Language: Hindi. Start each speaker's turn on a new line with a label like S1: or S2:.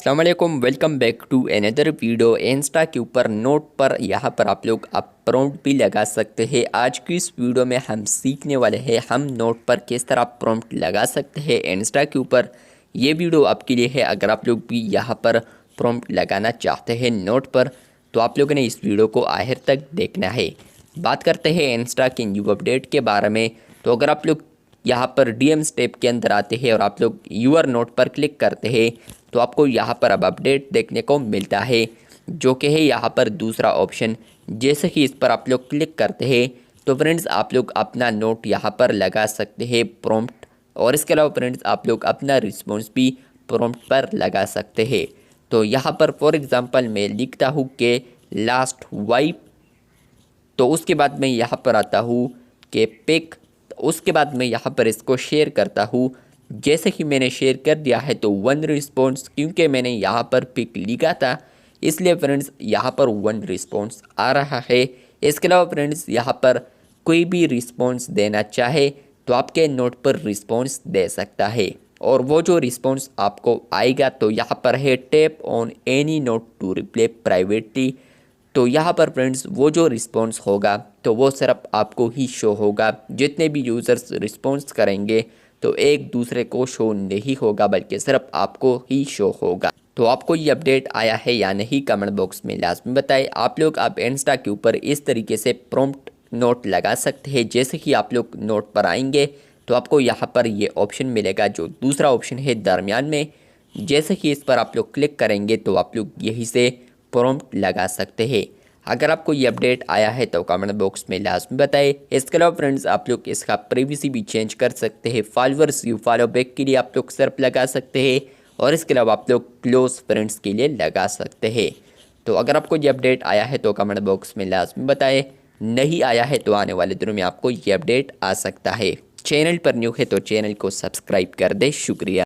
S1: अस्सलाम वालेकुम, welcome back to another video. Insta के ऊपर नोट पर यहाँ पर आप लोग प्रॉम्प्ट भी लगा सकते हैं। आज की इस वीडियो में हम सीखने वाले हैं हम नोट पर किस तरह प्रॉम्प्ट लगा सकते हैं इंस्टा के ऊपर। ये वीडियो आपके लिए है। अगर आप लोग भी यहाँ पर प्रॉम्प्ट लगाना चाहते हैं नोट पर तो आप लोगों ने इस वीडियो को आखिर तक देखना है। बात करते हैं इंस्टा के न्यू अपडेट के बारे में। तो अगर आप लोग यहाँ पर डीएम स्टेप के अंदर आते हैं और आप लोग यूर नोट पर क्लिक करते हैं तो आपको यहाँ पर अब अपडेट देखने को मिलता है, जो कि है यहाँ पर दूसरा ऑप्शन। जैसे ही इस पर आप लोग क्लिक करते हैं तो फ्रेंड्स आप लोग अपना नोट यहाँ पर लगा सकते हैं प्रॉम्प्ट, और इसके अलावा फ्रेंड्स आप लोग अपना रिस्पॉन्स भी प्रॉम्प्ट पर लगा सकते हैं। तो यहाँ पर फॉर एग्ज़ाम्पल मैं लिखता हूँ कि लास्ट वाइप, तो उसके बाद मैं यहाँ पर आता हूँ कि पिक, उसके बाद मैं यहाँ पर इसको शेयर करता हूँ। जैसे कि मैंने शेयर कर दिया है तो 1 रिस्पॉन्स, क्योंकि मैंने यहाँ पर पिक लिखा था इसलिए फ्रेंड्स यहाँ पर 1 रिस्पॉन्स आ रहा है। इसके अलावा फ्रेंड्स यहाँ पर कोई भी रिस्पॉन्स देना चाहे तो आपके नोट पर रिस्पॉन्स दे सकता है, और वो जो रिस्पॉन्स आपको आएगा तो यहाँ पर है tap on any note to reply privately. तो यहाँ पर फ्रेंड्स वो जो रिस्पॉन्स होगा तो वो सिर्फ आपको ही शो होगा। जितने भी यूज़र्स रिस्पॉन्स करेंगे तो एक दूसरे को शो नहीं होगा, बल्कि सिर्फ आपको ही शो होगा। तो आपको ये अपडेट आया है या नहीं कमेंट बॉक्स में लाजमी बताएं। आप लोग अब इंस्टा के ऊपर इस तरीके से प्रॉम्प्ट नोट लगा सकते हैं। जैसे कि आप लोग नोट पर आएंगे तो आपको यहाँ पर ये ऑप्शन मिलेगा, जो दूसरा ऑप्शन है दरमियान में। जैसे कि इस पर आप लोग क्लिक करेंगे तो आप लोग यहीं से प्रॉम्प्ट लगा सकते हैं। अगर आपको ये अपडेट आया है तो कमेंट बॉक्स में लाजमी बताएं। इसके अलावा फ्रेंड्स आप लोग इसका प्राइवेसी भी चेंज कर सकते हैं। फॉलोअर्स यू फॉलो बैक के लिए आप लोग सिर्फ लगा सकते हैं, और इसके अलावा आप लोग क्लोज फ्रेंड्स के लिए लगा सकते हैं। तो अगर आपको ये अपडेट आया है तो कमेंट बॉक्स में लाजमी बताएं। नहीं आया है तो आने वाले दिनों में आपको ये अपडेट आ सकता है। चैनल पर न्यू है तो चैनल को सब्सक्राइब कर दे। शुक्रिया।